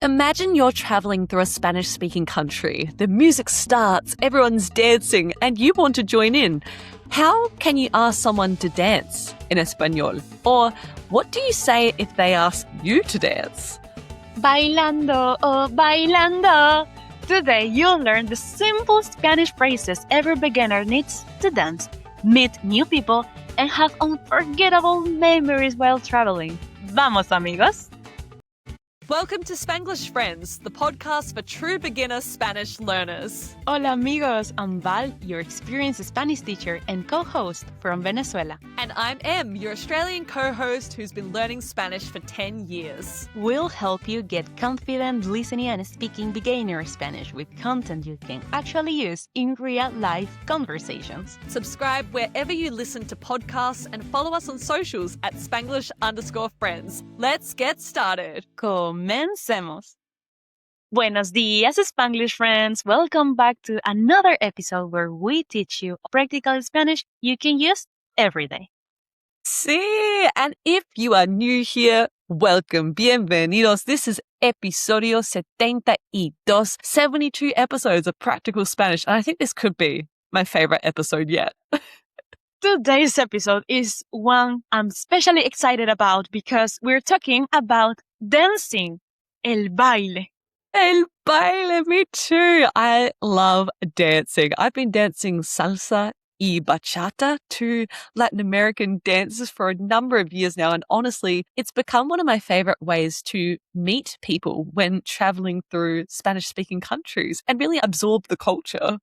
Imagine you're traveling through a Spanish-speaking country. The music starts, everyone's dancing, and you want to join in. How can you ask someone to dance in Espanol? Or what do you say if they ask you to dance? Bailando, oh bailando. Today you'll learn the simple Spanish phrases every beginner needs to dance, meet new people, and have unforgettable memories while traveling. Vamos, amigos! Welcome to Spanglish Friends, the podcast for true beginner Spanish learners. Hola, amigos. I'm Val, your experienced Spanish teacher and co-host from Venezuela. And I'm Em, your Australian co-host who's been learning Spanish for 10 years. We'll help you get confident listening and speaking beginner Spanish with content you can actually use in real-life conversations. Subscribe wherever you listen to podcasts and follow us on socials at Spanglish_friends. Let's get started. Comencemos. Buenos días, Spanglish friends. Welcome back to another episode where we teach you practical Spanish you can use every day. Sí, and if you are new here, welcome, bienvenidos. This is episodio 72, 72 episodes of practical Spanish. And I think this could be my favorite episode yet. Today's episode is one I'm especially excited about because we're talking about dancing, el baile. El baile, me too. I love dancing. I've been dancing salsa y bachata to Latin American dances for a number of years now. And honestly, it's become one of my favorite ways to meet people when traveling through Spanish-speaking countries and really absorb the culture.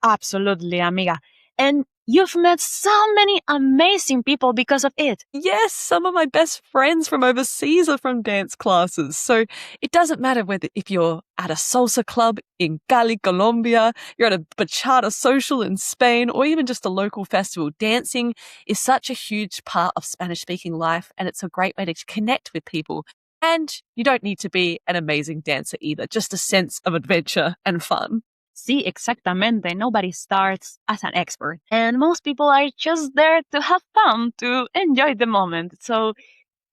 Absolutely, amiga. And you've met so many amazing people because of it. Yes, some of my best friends from overseas are from dance classes. So it doesn't matter if you're at a salsa club in Cali, Colombia, you're at a bachata social in Spain, or even just a local festival. Dancing is such a huge part of Spanish-speaking life, and it's a great way to connect with people. And you don't need to be an amazing dancer either, just a sense of adventure and fun. Sí, exactamente. Nobody starts as an expert. And most people are just there to have fun, to enjoy the moment. So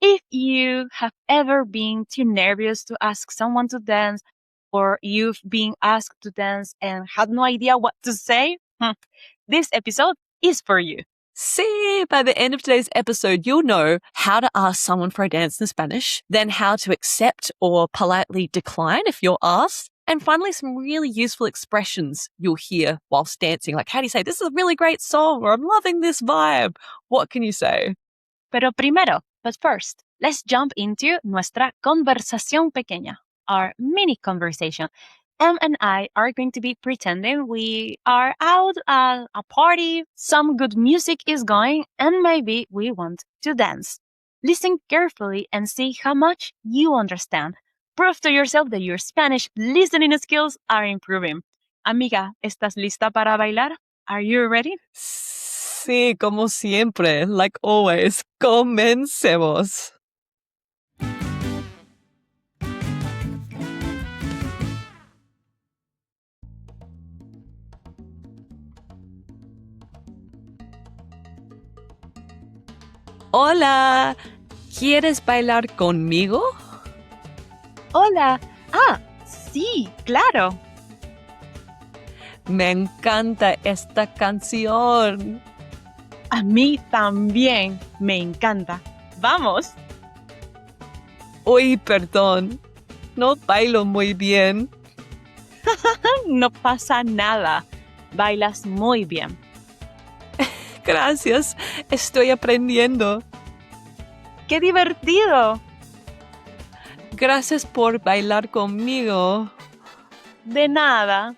if you have ever been too nervous to ask someone to dance, or you've been asked to dance and had no idea what to say, this episode is for you. See, by the end of today's episode, you'll know how to ask someone for a dance in Spanish, then how to accept or politely decline if you're asked, and finally, some really useful expressions you'll hear whilst dancing. Like, how do you say, this is a really great song, or I'm loving this vibe? What can you say? But first, let's jump into nuestra conversación pequeña, our mini conversation. Em and I are going to be pretending we are out at a party, some good music is going, and maybe we want to dance. Listen carefully and see how much you understand. Prove to yourself that your Spanish listening skills are improving. Amiga, ¿estás lista para bailar? Are you ready? Sí, como siempre, like always. Comencemos. Hola, ¿quieres bailar conmigo? Hola. Sí, claro. Me encanta esta canción. A mí también me encanta. ¡Vamos! Uy, perdón, no bailo muy bien. No pasa nada. Bailas muy bien. Gracias, estoy aprendiendo. ¡Qué divertido! Gracias por bailar conmigo. De nada.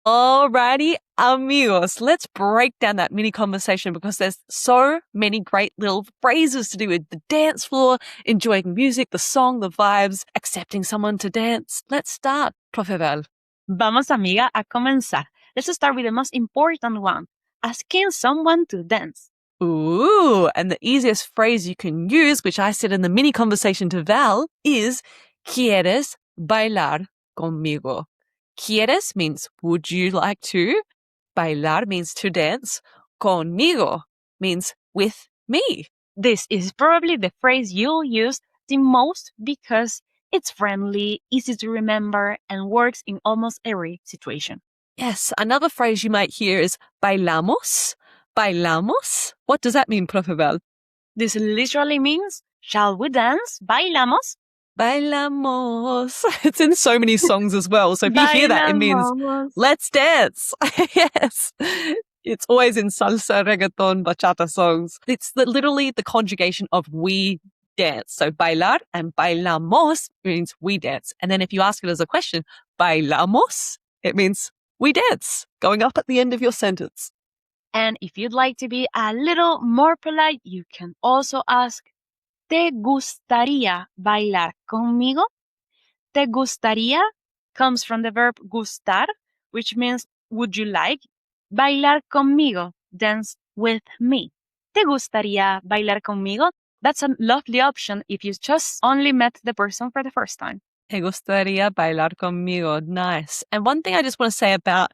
Alrighty, amigos, let's break down that mini conversation because there's so many great little phrases to do with the dance floor, enjoying music, the song, the vibes, accepting someone to dance. Let's start, Profe Val. Vamos, amiga, a comenzar. Let's start with the most important one. Asking someone to dance. Ooh, and the easiest phrase you can use, which I said in the mini conversation to Val, is ¿Quieres bailar conmigo. ¿Quieres means would you like to? Bailar means to dance. Conmigo means with me. This is probably the phrase you'll use the most because it's friendly, easy to remember, and works in almost every situation. Yes, another phrase you might hear is bailamos. Bailamos? What does that mean, Profe Val? This literally means, shall we dance? Bailamos? Bailamos. It's in so many songs as well. So if you hear that, it means Bailamos. let's dance. Yes. It's always in salsa, reggaeton, bachata songs. It's literally the conjugation of we dance. So bailar and bailamos means we dance. And then if you ask it as a question, bailamos, it means we dance, going up at the end of your sentence. And if you'd like to be a little more polite, you can also ask, ¿Te gustaría bailar conmigo? Te gustaría comes from the verb gustar, which means would you like? Bailar conmigo, dance with me. ¿Te gustaría bailar conmigo? That's a lovely option if you just only met the person for the first time. ¿Te gustaría bailar conmigo? Nice. And one thing I just want to say about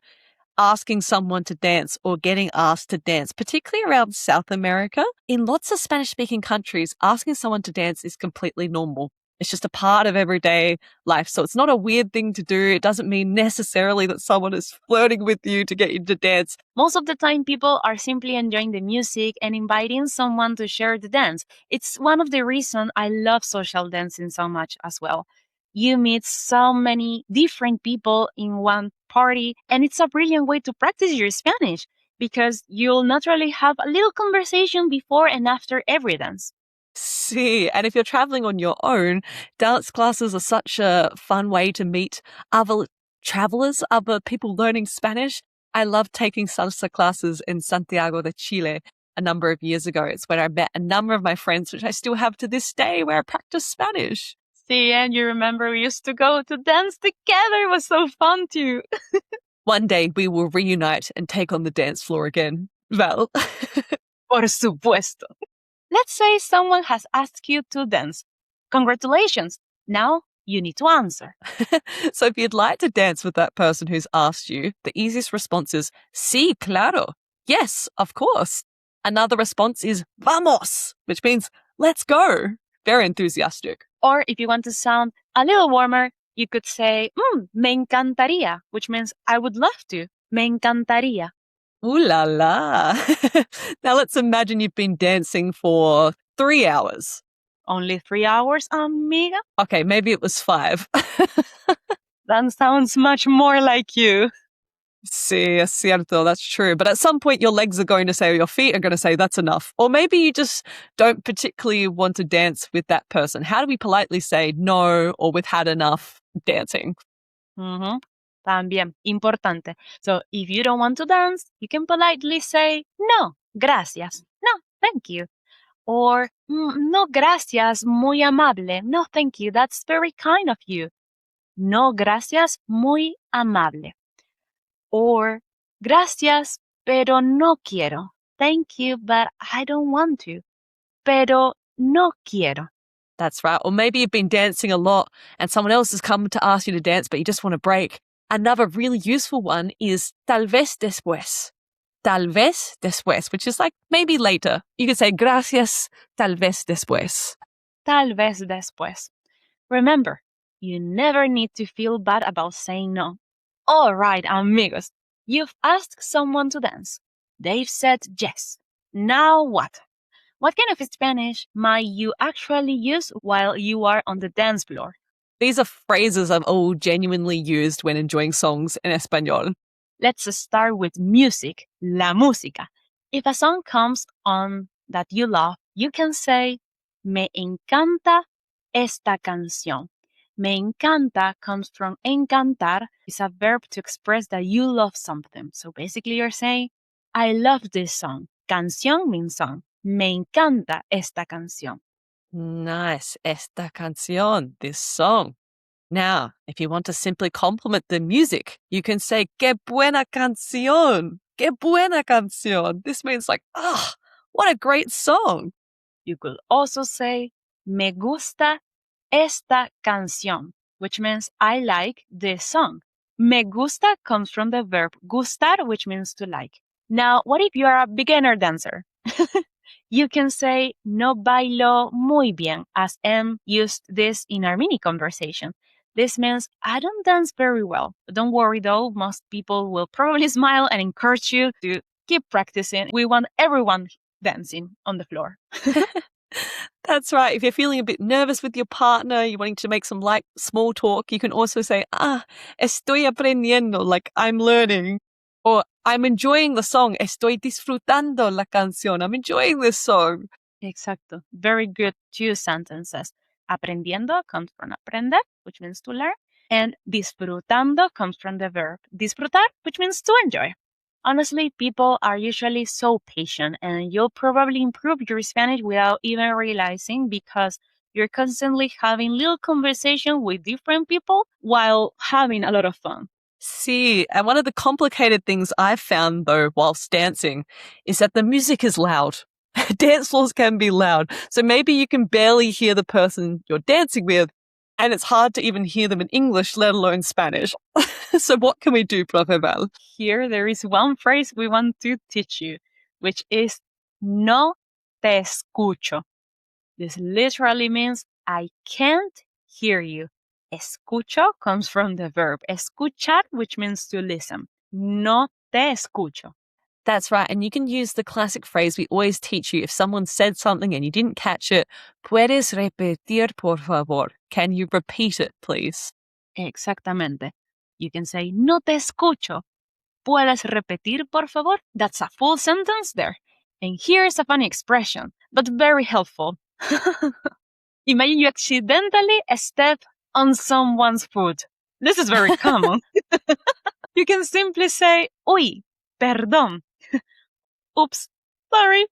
asking someone to dance or getting asked to dance, particularly around South America, in lots of Spanish-speaking countries, asking someone to dance is completely normal. It's just a part of everyday life. So it's not a weird thing to do. It doesn't mean necessarily that someone is flirting with you to get you to dance. Most of the time, people are simply enjoying the music and inviting someone to share the dance. It's one of the reasons I love social dancing so much as well. You meet so many different people in one party, and it's a brilliant way to practice your Spanish because you'll naturally have a little conversation before and after every dance. See, and if you're traveling on your own, dance classes are such a fun way to meet other travelers, other people learning Spanish. I loved taking salsa classes in Santiago de Chile a number of years ago. It's where I met a number of my friends, which I still have to this day, where I practice Spanish. See, and you remember we used to go to dance together. It was so fun too. One day we will reunite and take on the dance floor again. Val. Por supuesto. Let's say someone has asked you to dance. Congratulations. Now you need to answer. So if you'd like to dance with that person who's asked you, the easiest response is sí, claro. Yes, of course. Another response is vamos, which means let's go. Very enthusiastic. Or if you want to sound a little warmer, you could say, me encantaría, which means I would love to. Me encantaría. Ooh la la. Now let's imagine you've been dancing for 3 hours. Only 3 hours, amiga? Okay, maybe it was 5. That sounds much more like you. Sí, es cierto, that's true. But at some point, your legs are going to say, or your feet are going to say, that's enough. Or maybe you just don't particularly want to dance with that person. How do we politely say no or we've had enough dancing? También, importante. So if you don't want to dance, you can politely say, no, gracias. No, thank you. Or, no, gracias, muy amable. No, thank you, that's very kind of you. No, gracias, muy amable. Or, gracias, pero no quiero. Thank you, but I don't want to. Pero no quiero. That's right. Or maybe you've been dancing a lot and someone else has come to ask you to dance, but you just want a break. Another really useful one is tal vez después. Tal vez después, which is like maybe later. You could say gracias, tal vez después. Tal vez después. Remember, you never need to feel bad about saying no. All right, amigos, you've asked someone to dance. They've said yes. Now what? What kind of Spanish might you actually use while you are on the dance floor? These are phrases I've all genuinely used when enjoying songs in Espanol. Let's start with music, la música. If a song comes on that you love, you can say, me encanta esta canción. Me encanta comes from encantar. It's a verb to express that you love something. So basically you're saying, I love this song. Canción means song. Me encanta esta canción. Nice. Esta canción, this song. Now, if you want to simply compliment the music, you can say, qué buena canción. Qué buena canción. This means like, what a great song. You could also say, me gusta esta canción. which means I like this song. Me gusta comes from the verb gustar, which means to like. Now, what if you are a beginner dancer? You can say no bailo muy bien, as Em used this in our mini conversation. This means I don't dance very well. Don't worry though, most people will probably smile and encourage you to keep practicing. We want everyone dancing on the floor. That's right. If you're feeling a bit nervous with your partner, you're wanting to make some light small talk, you can also say, estoy aprendiendo, like I'm learning. Or I'm enjoying the song. Estoy disfrutando la canción. I'm enjoying this song. Exacto. Very good 2 sentences. Aprendiendo comes from aprender, which means to learn. And disfrutando comes from the verb disfrutar, which means to enjoy. Honestly, people are usually so patient, and you'll probably improve your Spanish without even realizing because you're constantly having little conversation with different people while having a lot of fun. See, and one of the complicated things I've found though whilst dancing is that the music is loud. Dance floors can be loud. So maybe you can barely hear the person you're dancing with, and it's hard to even hear them in English, let alone Spanish. So what can we do, Profe Val? Here there is one phrase we want to teach you, which is no te escucho. This literally means I can't hear you. Escucho comes from the verb escuchar, which means to listen. No te escucho. That's right. And you can use the classic phrase we always teach you. If someone said something and you didn't catch it, ¿puedes repetir, por favor? Can you repeat it, please? Exactamente. You can say, no te escucho. ¿Puedes repetir, por favor? That's a full sentence there. And here's a funny expression, but very helpful. Imagine you accidentally step on someone's foot. This is very common. You can simply say, uy, perdón. Oops, sorry.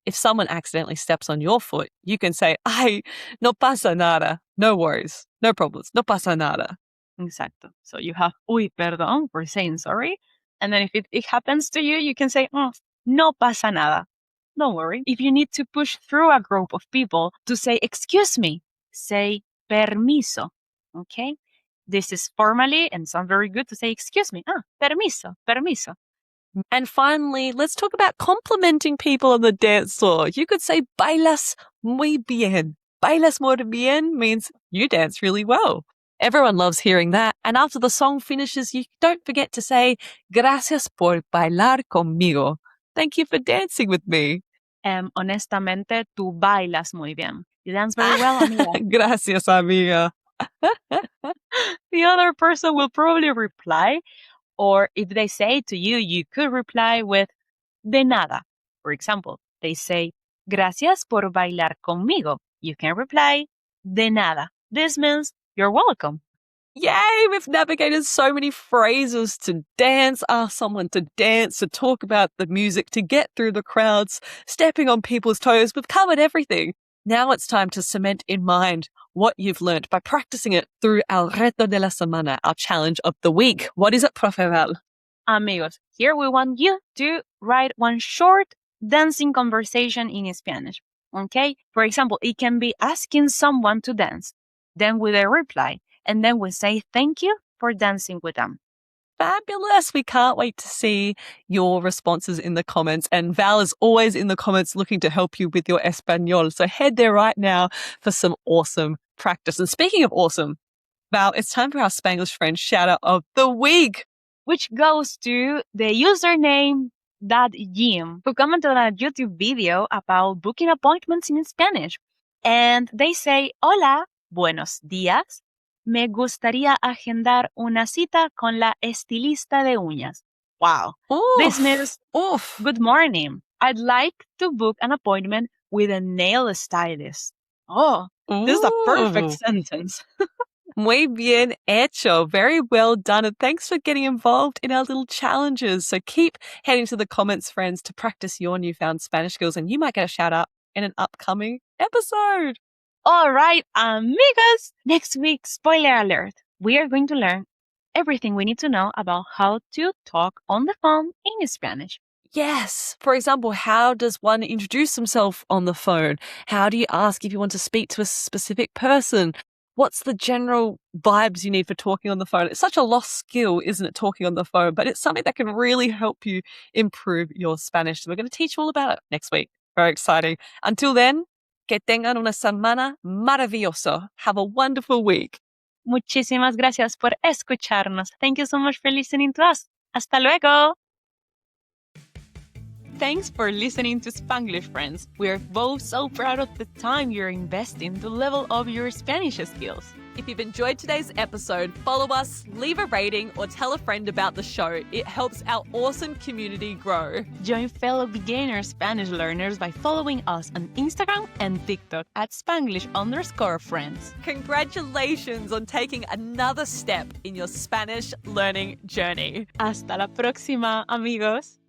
If someone accidentally steps on your foot, you can say, ay, no pasa nada. No worries. No problems. No pasa nada. Exacto. So you have uy, perdón for saying sorry. And then if it happens to you, you can say, no pasa nada. Don't worry. If you need to push through a group of people to say, excuse me, say permiso. Okay? This is formally and sounds very good to say, excuse me. Permiso, permiso. And finally, let's talk about complimenting people on the dance floor. You could say, bailas muy bien. Bailas muy bien means you dance really well. Everyone loves hearing that. And after the song finishes, you don't forget to say, gracias por bailar conmigo. Thank you for dancing with me. Honestamente, tú bailas muy bien. You dance very well, amiga. Gracias, amiga. The other person will probably reply, or if they say to you, you could reply with de nada. For example, they say, gracias por bailar conmigo. You can reply, de nada. This means you're welcome. Yay! We've navigated so many phrases to dance, ask someone to dance, to talk about the music, to get through the crowds, stepping on people's toes. We've covered everything. Now it's time to cement in mind what you've learned by practicing it through our Reto de la Semana, our challenge of the week. What is it, Profe Val? Amigos, here we want you to write one short dancing conversation in Spanish. Okay? For example, it can be asking someone to dance, then with a reply, and then we say thank you for dancing with them. Fabulous. We can't wait to see your responses in the comments. And Val is always in the comments looking to help you with your Espanol. So head there right now for some awesome practice. And speaking of awesome, Val, it's time for our Spanglish friend shout out of the week, which goes to the username Jim, who commented on a YouTube video about booking appointments in Spanish. And they say, hola, buenos días. Me gustaría agendar una cita con la estilista de uñas. Wow. Oof. This means, good morning. I'd like to book an appointment with a nail stylist. Oh, this is a perfect sentence. Muy bien hecho. Very well done. And thanks for getting involved in our little challenges. So keep heading to the comments, friends, to practice your newfound Spanish skills. And you might get a shout out in an upcoming episode. All right, amigas. Next week, spoiler alert, we are going to learn everything we need to know about how to talk on the phone in Spanish. Yes. For example, how does one introduce himself on the phone? How do you ask if you want to speak to a specific person? what's the general vibes you need for talking on the phone? It's such a lost skill, isn't it, talking on the phone? But it's something that can really help you improve your Spanish. So we're going to teach you all about it next week. Very exciting. Until then, que tengan una semana maravillosa. Have a wonderful week. Muchísimas gracias por escucharnos. Thank you so much for listening to us. Hasta luego. Thanks for listening to Spanglish Friends. We're both so proud of the time you're investing to level up your Spanish skills. If you've enjoyed today's episode, follow us, leave a rating, or tell a friend about the show. It helps our awesome community grow. Join fellow beginner Spanish learners by following us on Instagram and TikTok at Spanglish_friends. Congratulations on taking another step in your Spanish learning journey. Hasta la próxima, amigos.